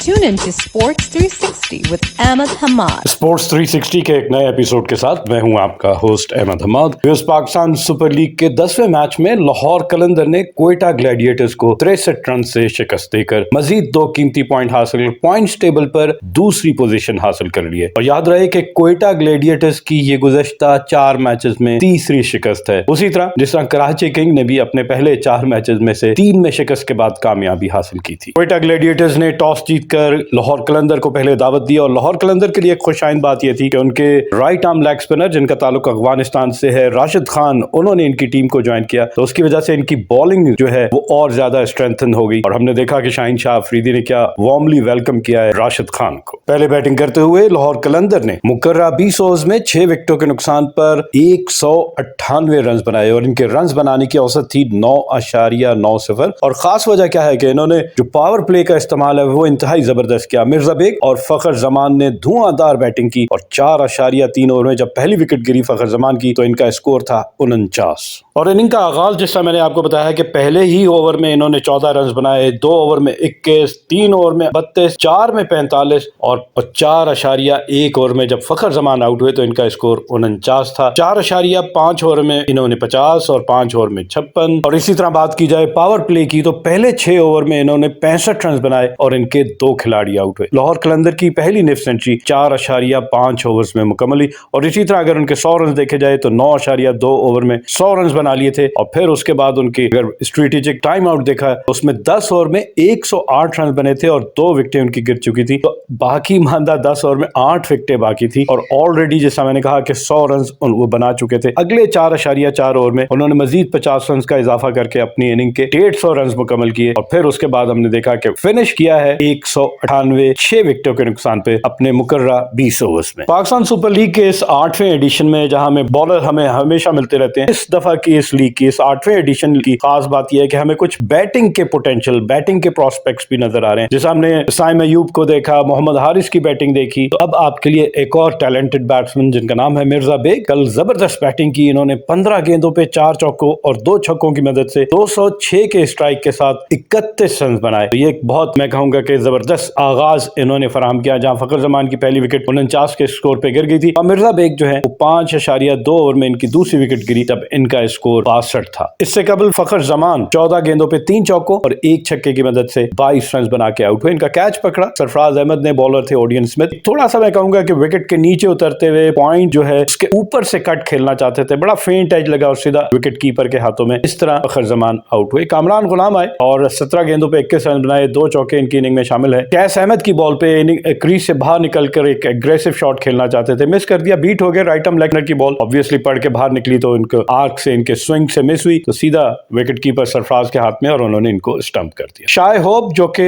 Tune in to Sports 360 with Ahmed Hamad. Sports 360 के एक नए एपिसोड के साथ मैं हूं आपका host Ahmad Hamad. US Pakistan Super League के 10वें मैच में लाहौर कलंदर ने कोयटा ग्लैडिएटर्स को 63 रन से शिकस्त देकर मजीद 2 कीमती पॉइंट हासिल कर पॉइंट्स टेबल पर दूसरी पोजीशन हासिल कर ली है। और याद रहे कि कोयटा ग्लैडिएटर्स की ये गुज़श्ता 4 मैचेस में तीसरी शिकस्त है। उसी तरह जिस तरह कराची किंग ने भी अपने पहले 4 मैचेस में से 3 में शिकस्त के बाद कामयाबी हासिल की थी। कोयटा ग्लैडिएटर्स ने टॉस जीतकर लाहौर कलंदर को पहले दावत दी और लाहौर कलंदर के लिए एक खुशाइन बात यह थी कि उनके राइट आर्म लेग स्पिनर जिनका ताल्लुक अफगानिस्तान से है, राशिद खान, उन्होंने इनकी टीम को ज्वाइन किया, तो उसकी वजह से इनकी बॉलिंग जो है वो और ज्यादा स्ट्रेंथन हो गई। और हमने देखा कि शाहीन शाह अफरीदी ने क्या वार्मली वेलकम किया है राशिद खान को। पहले बैटिंग करते हुए लाहौर कलंदर ने मुकर्रा 20 ओवर्स में 6 विकेटों के नुकसान पर 198 रन बनाए और इनके रन बनाने की औसत थी 9.90। और खास वजह क्या है कि इन्होंने जो पावर प्ले का इस्तेमाल है वो इंतहाई जबरदस्त किया। मिर्जा बेग और फखर जमान ने धुआंधार बैटिंग की और 4.3 ओवर में जब पहली विकेट गिरी फखर जमान की तो इनका स्कोर था 49। और इनिंग का आगाज जिस तरह मैंने आपको बताया कि पहले ही ओवर में इन्होंने 14 रन बनाए, 2 ओवर में 21, 3 ओवर में 32, 4 में 45 और 4.1 ओवर में जब फखर जमान आउट हुए तो इनका स्कोर 49 था। 4.5 ओवर में इन्होंने 50 और 5 ओवर में 56। और इसी तरह बात की जाए पावर प्ले की तो पहले 6 ओवर में इन्होंने 65 रन बनाए और इनके 2 खिलाड़ी आउट हुए। लाहौर कलंदर की पहली निफ सेंचुरी 4.5 ओवर्स में मुकम्मल हुई। और इसी तरह अगर उनके 100 रन देखे जाए तो 9.2 ओवर में 100 रन बना लिए थे। और फिर उसके बाद उनकी अगर स्ट्रेटेजिक टाइम आउट देखा उसमें 10 ओवर में 108 रन बने थे और 2 विकेटें उनकी गिर चुकी थी। तो बाकी मानदा 10 ओवर में 8 विकेटें बाकी थी और ऑलरेडी जैसा मैंने कहा कि 100 रन वो बना चुके थे। अगले 4.4 ओवर में उन्होंने मजीद 50 रन का इजाफा करके अपनी इनिंग के 150 रन मुकम्मल किए और फिर उसके बाद हमने देखा कि फिनिश किया है 198 6 विकेटों के नुकसान पे अपने मुकर्रा 20 ओवर्स में। पाकिस्तान सुपर लीग के इस 8वें एडिशन में जहां में बॉलर हमें हमेशा मिलते रहते हैं, इस दफा की इस लीग की इस 8वें एडिशन की खास बात यह है कि हमें कुछ बैटिंग के पोटेंशियल, बैटिंग के प्रोस्पेक्ट्स भी नजर आ रहे हैं। जैसे हमने साइम अयूब को देखा, मोहम्मद हारिस की बैटिंग देखी, तो अब आपके लिए एक और टैलेंटेड बैट्समैन जिनका नाम है मिर्जा बेग। कल जबरदस्त बैटिंग की इन्होंने, 15 गेंदों पे 4 चौकों और 2 छक्कों की मदद से 206 के स्ट्राइक के साथ 31 रन बनाए। तो ये बहुत मैं कहूंगा कि जबरदस्त आगाज इन्होंने फराहम किया। जहां फखर जमान की पहली विकेट 49 के स्कोर पे गिर गई थी और मिर्जा बेग जो है वो 5.2 ओवर में इनकी दूसरी विकेट गिरी, तब इनका स्कोर 62 था। इससे कबल फखर जमान 14 गेंदों पे 3 चौकों और 1 छक्के की मदद से 22 रन बना के आउट हुए। इनका कैच पकड़ा सरफराज अहमद ने, बॉलर थे ओडियन स्मिथ। थोड़ा सा मैं कहूंगा कि विकेट के नीचे उतरते हुए पॉइंट जो है उसके ऊपर से कट खेलना चाहते थे, बड़ा फेंट एज लगा और सीधा विकेट कीपर के हाथों में। इस तरह फखर जमान आउट हुए। कामरान गुलाम आए और 17 गेंदों पे 21 रन बनाए, 2 चौके इनकी इनिंग में शामिल है। कैस अहमद की बॉल पे क्रीज से बाहर निकलकर एक एग्रेसिव शॉट खेलना चाहते थे, मिस कर दिया, बीट हो गया। राइट आर्म लेग की बॉल ऑब्वियसली पड़ के बाहर निकली तो इनको आर्क से, इनके स्विंग से मिस हुई, तो सीधा विकेट कीपर सरफराज के हाथ में और उन्होंने इनको स्टंप कर दिया। शाय होप जो कि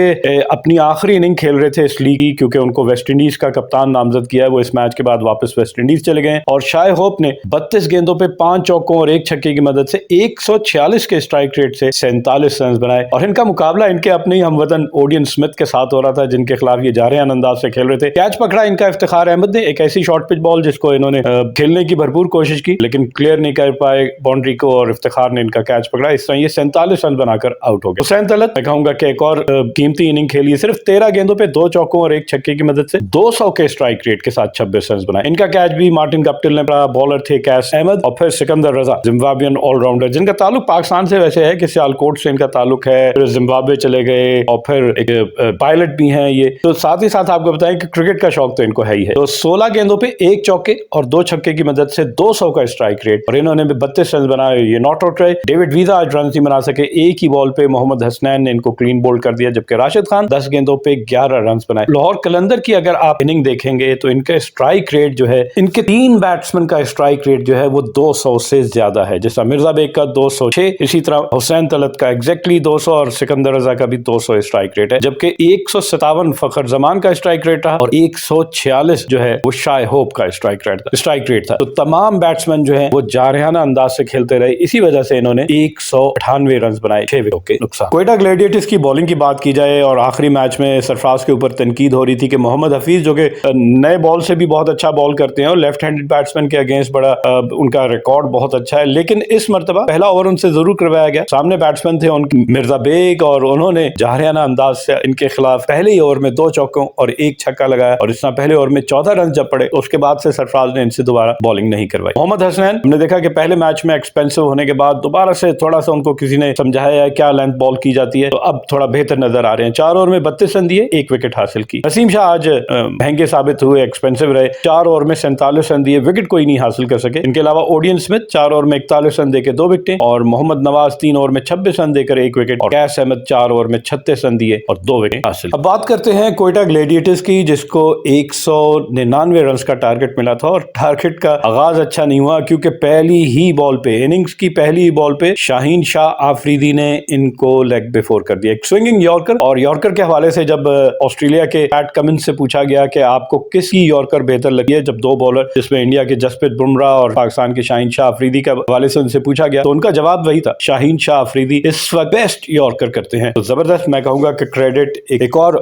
अपनी आखिरी इनिंग खेल रहे थे इस लीग की, क्योंकि उनको वेस्ट इंडीज का कप्तान नामजद किया है, वो इस मैच के बाद वापस वेस्ट इंडीज चले गए और शाय होप ने 32 गेंदों पे 5 चौकों और 1 छक्के की मदद से 146 के स्ट्राइक रेट से 47 रन बनाए। और इनका मुकाबला इनके अपने ही हमवतन ओडियन स्मिथ के साथ हो रहा था, जिनके खिलाफ ये जारहाना अंदाज से खेल रहे थे। कैच पकड़ा इनका इफ्तिखार अहमद ने, एक ऐसी शॉर्ट पिच बॉल जिसको इन्होंने खेलने की भरपूर कोशिश की लेकिन क्लियर नहीं कर पाए बाउंड्री को और इफ्तिखार ने इनका कैच पकड़ा। इस तरह ये 47 रन बनाकर आउट हो गए। हुसैन तलत मैं कहूंगा कि एक और कीमती इनिंग खेली, सिर्फ 13 गेंदों पे 2 चौकों और 1 छक्के की मदद से 200 के स्ट्राइक रेट के साथ 26 रन बनाए। इनका कैच भी मार्टिन गप्टिल ने पकड़ा, बॉलर थे कैस अहमद और फिर सिकंदर रजा, जिम्बाब्वियन ऑलराउंडर जिनका ताल्लुक पाकिस्तान से वैसे है कि सियालकोट से इनका ताल्लुक है, फिर जिम्बाब्वे चले गए और फिर एक पायलट भी हैं ये। तो साथ ही साथ आपको बताएं कि क्रिकेट का शौक तो इनको है ही है। तो 16 गेंदों पे 1 चौके और 2 छक्के की मदद से 200 का स्ट्राइक रेट और इन्होंने 32 रन बनाए। ये नॉट आउट रहे। डेविड वीजा आज रन नहीं बना सके, एक ही बॉल पे मोहम्मद हसनैन ने इनको क्लीन बोल्ड कर दिया, जबकि राशिद खान 10 गेंदों पे 11 रन बनाए। लाहौर कलंदर की अगर आप इनिंग देखेंगे तो इनका स्ट्राइक रेट जो है, इनके 3 बैट्समैन का स्ट्राइक रेट जो है वो 200 से ज्यादा है। जैसा मिर्जा बेग का 206, इसी तरह हुसैन तलत का एग्जैक्टली 200 और सिकंदर रजा का भी 200 स्ट्राइक रेट है, जबकि 157 फखर जमान का स्ट्राइक रेट रहा और 146 जो है वो शाय होप का स्ट्राइक रेट था। तो तमाम बैट्समैन जो है वो जारहाना अंदाज से खेलते रहे, इसी वजह से इन्होंने 198 रन बनाए 6 विकेटों के नुकसान। कोयटा ग्लैडिएटर्स की बॉलिंग की बात की जाए और आखिरी मैच में सरफराज के ऊपर तनकीद हो रही थी कि मोहम्मद हफीज जो कि नए बॉल से भी बहुत अच्छा बॉल करते हैं और लेफ्ट हैंडेड बैट्समैन के अगेंस्ट बड़ा उनका रिकॉर्ड बहुत अच्छा है, लेकिन इस मरतबा पहला ओवर उनसे जरूर करवाया गया। सामने बैट्समैन थे उनके मिर्जा बेग और उन्होंने जारहाना अंदाज से इनके खिलाफ पहले ही ओवर में 2 चौकों और 1 छक्का लगाया और इस तरह पहले ओवर में 14 रन जब पड़े उसके बाद से सरफराज ने इनसे दोबारा बॉलिंग नहीं करवाई। मोहम्मद हसनैन हमने देखा कि पहले मैच में एक्सपेंसिव होने के बाद दोबारा से थोड़ा सा उनको किसी ने समझाया है क्या लेंथ बॉल की जाती है, तो अब थोड़ा बेहतर नजर आ रहे हैं। 4 ओवर में 32 रन दिए, 1 विकेट हासिल की। नसीम शाह आज महंगे साबित हुए, एक्सपेंसिव रहे। 4 ओवर में 47 रन दिए, विकेट कोई नहीं हासिल कर सके। इनके अलावा ओडियन स्मिथ 4 ओवर में 41 रन देकर 2 विकेटें और मोहम्मद नवाज 3 ओवर में 26 रन देकर 1 विकेट और कैस अहमद 4 ओवर में 36 रन दिए और 2 विकेट हासिल। अब बात करते हैं कोयटा ग्लैडिएटर्स की, जिसको 199 रन का टारगेट मिला था और टारगेट का आगाज अच्छा नहीं हुआ क्योंकि पहली ही बॉल पे, इनिंग्स की पहली ही बॉल पे शाहीन शाह आफरीदी ने इनको लेग पे 4 कर दिया। एक स्विंगिंग यॉर्कर, और यॉर्कर के हवाले से जब ऑस्ट्रेलिया के पैट कमिंस से पूछा गया कि आपको किसकी यॉर्कर बेहतर लगी है, जब 2 बॉलर जिसमें इंडिया के जसप्रीत बुमराह और पाकिस्तान के शाहीन शाह आफरीदी के हवाले से उनसे पूछा गया तो उनका जवाब वही था, शाहीन शाह आफरीदी इस वक्त बेस्ट यॉर्कर करते हैं। तो जबरदस्त मैं कहूंगा कि क्रेडिट एक और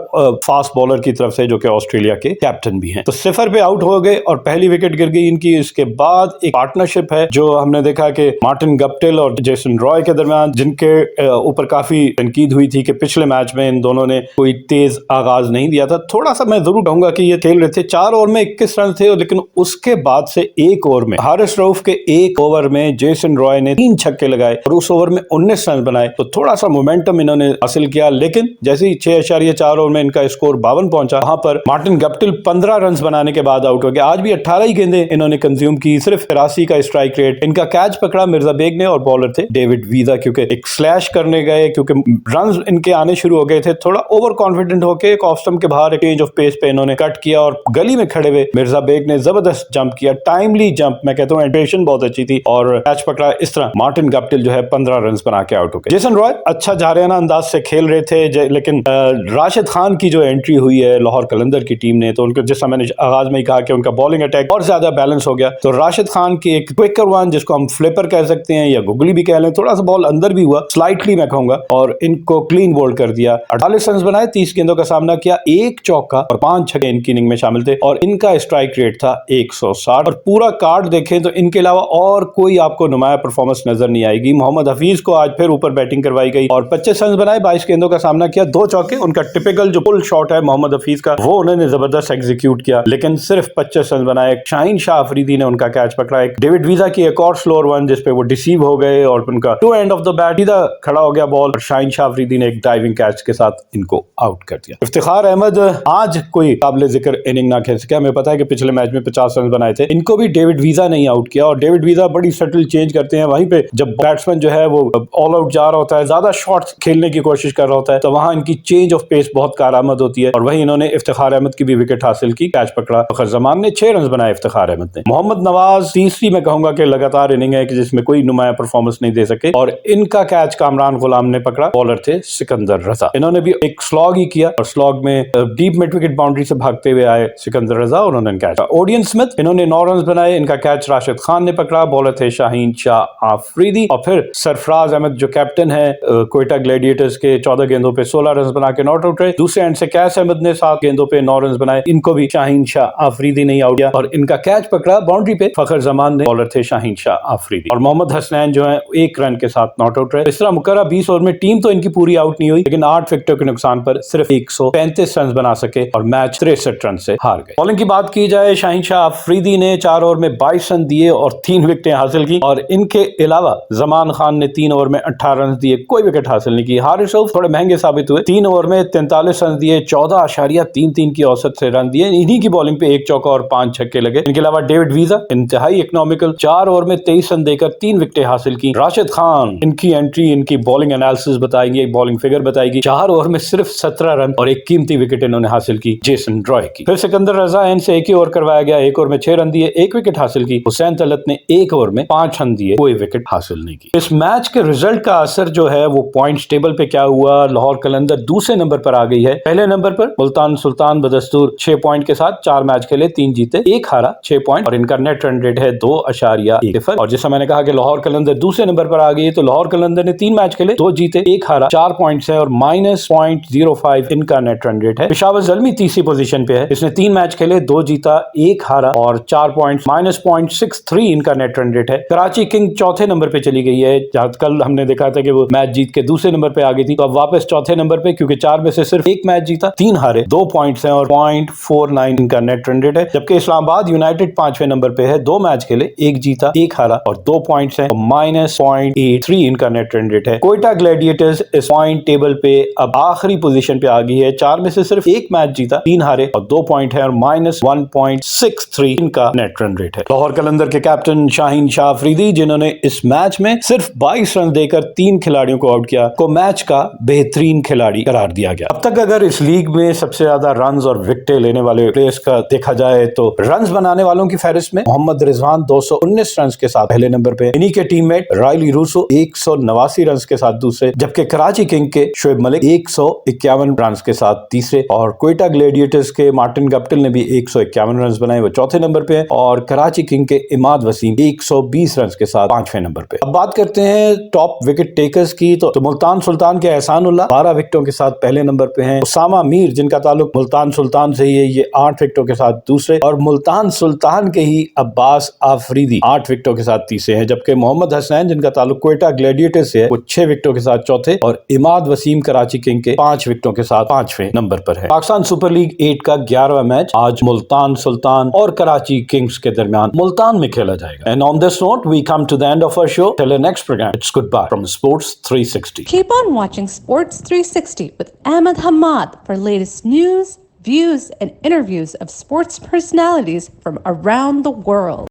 फास्ट बॉलर की तरफ से जो कि ऑस्ट्रेलिया के कैप्टन भी हैं। तो 0 पे आउट हो गए और पहली विकेट गिर गई इनकी। इसके बाद एक पार्टनरशिप है जो हमने देखा कि मार्टिन गप्टिल और जेसन रॉय के दरमियान, जिनके ऊपर काफी तनकीद हुई थी कि पिछले मैच में इन दोनों ने कोई तेज आगाज नहीं दिया था। थोड़ा सा मैं जरूर कहूंगा कि ये खेल रहे थे, 4 ओवर में 21 रन थे, लेकिन उसके बाद से 1 ओवर में हारिस रऊफ के 1 ओवर में जेसन रॉय ने 3 छक्के लगाए और उस ओवर में 19 रन बनाए। तो थोड़ा सा मोमेंटम इन्होंने हासिल किया, लेकिन जैसे ही 6.4 ओवर में इनका स्कोर 52 पहुंचा, वहां पर मार्टिन गप्टिल 15 रन बनाने के बाद आउट हो गया। आज भी 18 ही गेंदें इन्होंने कंज्यूम की, सिर्फ 83 का स्ट्राइक रेट। इनका कैच पकड़ा मिर्जा बेग ने और बॉलर थे डेविड वीजा, क्योंकि एक स्लैश करने गए, क्योंकि रन इनके आने शुरू हो गए थे। थोड़ा ओवर कॉन्फिडेंट होकर एक ऑफ स्टंप के बाहर एक चेंज ऑफ पेस पे इन्होंने कट किया और गली में खड़े हुए मिर्जा बेग ने जबरदस्त जंप किया, टाइमली जंप, मैं कहता हूँ एंट्रेशन बहुत अच्छी थी और कैच पकड़ा। इस तरह मार्टिन गप्टिल जो है 15 रन बना के आउट हो गए। जेसन रॉय अच्छा जारियाना अंदाज से खेल रहे थे, लेकिन राशिद खान की जो एंट्री हुई है लाहौर कलंदर की टीम ने, तो उनको जैसा मैंने आगाज में ही कहा कि उनका बॉलिंग अटैक और ज्यादा बैलेंस हो गया। तो राशिद खान की एक क्विकर वन, जिसको हम फ्लिपर कह सकते हैं या गुगली भी कह लें, थोड़ा सा बॉल अंदर भी हुआ स्लाइटली मैं कहूंगा, और इनको क्लीन बोल्ड कर दिया। 48 रन बनाए, 30 गेंदों का सामना किया, 1 चौका और 5 छक्के इनकी इनिंग में शामिल थे और इनका स्ट्राइक रेट था 160। और पूरा कार्ड देखें तो इनके अलावा और कोई आपको नुमाया परफॉर्मेंस नजर नहीं आएगी। मोहम्मद हफीज को आज फिर ऊपर बैटिंग करवाई गई और 25 रन बनाए, 22 गेंदों का सामना किया, 2 चौके। उनका टिपिकल जो पुल शॉट है मोहम्मद हफीज का, वो उन्होंने जबरदस्त एग्जीक्यूट किया, लेकिन सिर्फ 25 रन बनाए। शाहीन शाह आफरीदी ने उनका कैच पकड़ा। एक डेविड वीजा की एक और स्लोअर वन जिसपे वो डिसीव हो गए और उनका toe end of the bat सीधा खड़ा हो गया बॉल और शाहीन शाह आफरीदी ने एक डाइविंग कैच के साथ इनको आउट कर दिया। इफ्तिखार अहमद आज कोई काबिल जिक्र इनिंग ना खेल सके। हमें पता है कि पिछले मैच में 50 रन बनाए थे, इनको भी डेविड वीजा नहीं आउट किया और डेविड वीजा बड़ी सटल चेंज करते हैं। वहीं पे जब बैट्समैन जो है वो ऑल आउट जा रहा होता है, ज्यादा शॉट्स खेलने की कोशिश कर रहा होता है, तो वहां इनकी चेंज ऑफ पेस बहुत कारआमद होती है और वहीं इन्होंने इफ्तिखार अहमद की भी विकेट हासिल की, कैच पकड़ा। फखर जमान ने 6 रन बनाए इफ्तिखार अहमद ने। मोहम्मद नवाज तीसरी मैं कहूंगा कि लगातार इनिंग है कि जिसमें कोई नुमाया परफॉर्मेंस नहीं दे सके और इनका कैच कामरान गुलाम ने पकड़ा, बॉलर थे सिकंदर रजा। इन्होंने भी एक स्लॉग ही किया और स्लॉग में डीप मिड विकेट बाउंड्री से भागते हुए आए सिकंदर रजा और उन्होंने कैच। ओडियन स्मिथ इन्होंने 9 रन बनाए, इनका कैच राशिद खान ने पकड़ा, बॉलर थे शाहीन शाह आफरीदी। और फिर सरफराज अहमद जो कैप्टन है कोयटा ग्लैडिएटर्स के, 14 गेंदों पे 16 रन बना के नॉट आउट रहे। दूसरे एंड से कैस अहमद ने 7 गेंदों पे 9 रन बनाए, इनको भी शाहीन शाह आफरीदी नहीं आउट किया और इनका कैच पकड़ा बाउंड्री पे फखर जमान ने, बॉलर थे शाहीन शाह आफरीदी। और मोहम्मद हसनैन जो है 1 रन के साथ नॉट आउट रहे। इस तरह मुकर्रा 20 ओवर में टीम तो इनकी पूरी आउट नहीं हुई, लेकिन 8 विकेटों के नुकसान पर सिर्फ 135 रन बना सके और मैच 63 रन से हार गए। बॉलिंग की बात की जाए, शाहीन शाह आफरीदी ने 4 ओवर में 22 रन दिए और 3 विकेटें हासिल की और इनके अलावा जमान खान ने 3 ओवर में 18 रन दिए, कोई विकेट हासिल नहीं की। हारिस रऊफ थोड़े महंगे साबित हुए, 3 ओवर में 43 रन दिए, 14.33 की औसत से रन दिए। इन्हीं की बॉलिंग पे 1 चौका और 5 छक्के लगे। इनके अलावा डेविड वीजा इंतहाई इकोनॉमिकल, 4 ओवर में 23 रन देकर 3 विकेटें हासिल की। राशिद खान, इनकी एंट्री, इनकी बॉलिंग एनालिसिस बताएंगे, बॉलिंग फिगर बताएगी। 4 ओवर में सिर्फ 17 रन और एक कीमती विकेट इन्होंने हासिल की जेसन रॉय की। फिर सिकंदर रजा एंड से एक ही ओवर करवाया गया, 1 ओवर में 6 रन दिए, 1 विकेट हासिल की। हुसैन तलत ने 1 ओवर में 5 रन दिए, कोई विकेट हासिल नहीं की। इस मैच के रिजल्ट का असर जो है वो पॉइंट्स टेबल पे क्या हुआ, लाहौर कलंदर दूसरे नंबर पर आ गई है। पहले नंबर पर मुल्तान सुल्तान बदस्तूर 6 पॉइंट के साथ 4 मैच खेले, 3 जीते 1 हारा, 6 पॉइंट और इनका नेट रन रेट है 2.1। और जैसा मैंने कहा कि लाहौर कलंदर दूसरे नंबर पर आ गई है, तो लाहौर कलंदर ने 3 मैच खेले, 2 जीते 1 हारा, 4 पॉइंट्स है और -0.05 इनका नेट रन रेट है। पेशावर ज़ल्मी तीसरी पोजीशन पे है, इसने 3 मैच खेले, 2 जीता 1 हारा और 4 पॉइंट्स, -0.63 इनका नेट रन रेट है। कराची किंग चौथे नंबर पे चली गई है, जहां कल हमने देखा था कि वो मैच जीत के दूसरे नंबर पे आ गई थी, तो अब वापस चौथे नंबर पे, क्योंकि 4 में से सिर्फ एक मैच जीता, 3 हारे, 2 पॉइंट्स हैं और 0.49 इनका नेट रन रेट है। जबकि इस्लामाबाद यूनाइटेड 5वें नंबर पे है, 2 मैच खेले, 1 जीता, 1 हारा और 2 पॉइंट्स हैं, -0.83 इनका नेट रन रेट है। कोयटा ग्लैडिएटर्स इस पॉइंट टेबल पे अब आखिरी पोजीशन पे आ गई है, 4 में से सिर्फ 1 मैच जीता, 3 हारे और 2 पॉइंट है और -1.63 इनका नेट रन रेट है। लाहौर कलंदर के कैप्टन शाहीन शाह अफरीदी, जिन्होंने इस मैच में सिर्फ 22 रन देकर 3 खिलाड़ियों को आउट किया, को मैच का बेहतरीन खिलाड़ी करार दिया गया। अब तक अगर इस लीग में सबसे ज्यादा रन्स और विकेटें लेने वाले प्लेयर्स का देखा जाए तो रन्स बनाने वालों की फहरिस्त में मोहम्मद रिजवान 219 रन के साथ पहले नंबर पे, इन्हीं के टीममेट रायली रूसो 189 रन के साथ दूसरे, जबकि कराची किंग के शोएब मलिक 151 रन के साथ तीसरे और कोयटा ग्लैडिएटर्स के मार्टिन गप्टिल ने भी 151 रन बनाए, वो चौथे नंबर पे है और कराची किंग के इमाद वसीम 120 रन के साथ 5वें नंबर पे। अब बात करते हैं टॉप विकेट टेकर्स की, तो मुल्तान सुल्तान के एहसानुल्लाह 12 विकेटों के साथ पहले नंबर पे हैं। उसामा मीर, जिनका ताल्लुक मुल्तान सुल्तान से ही है, ये 8 विकेटों के साथ दूसरे और मुल्तान सुल्तान के ही अब्बास आफरीदी 8 विकेटों के साथ तीसरे हैं। जबकि मोहम्मद हसनैन, जिनका ताल्लुक कोयटा ग्लैडिएटर्स से है, वो 6 विकेटों के साथ चौथे और इमाद वसीम कराची किंग के 5 विकेटों के साथ 5वें नंबर पर है। पाकिस्तान सुपर लीग 8 का 11वां मैच आज मुल्तान सुल्तान और कराची किंग्स के दरमियान मुल्तान में खेला जाएगा। And on this note we come to the end of our show. Till the next programme, it's goodbye from sports 360। Keep on watching Sports 360 with Ahmed Hamad for latest news, views, and interviews of sports personalities from around the world.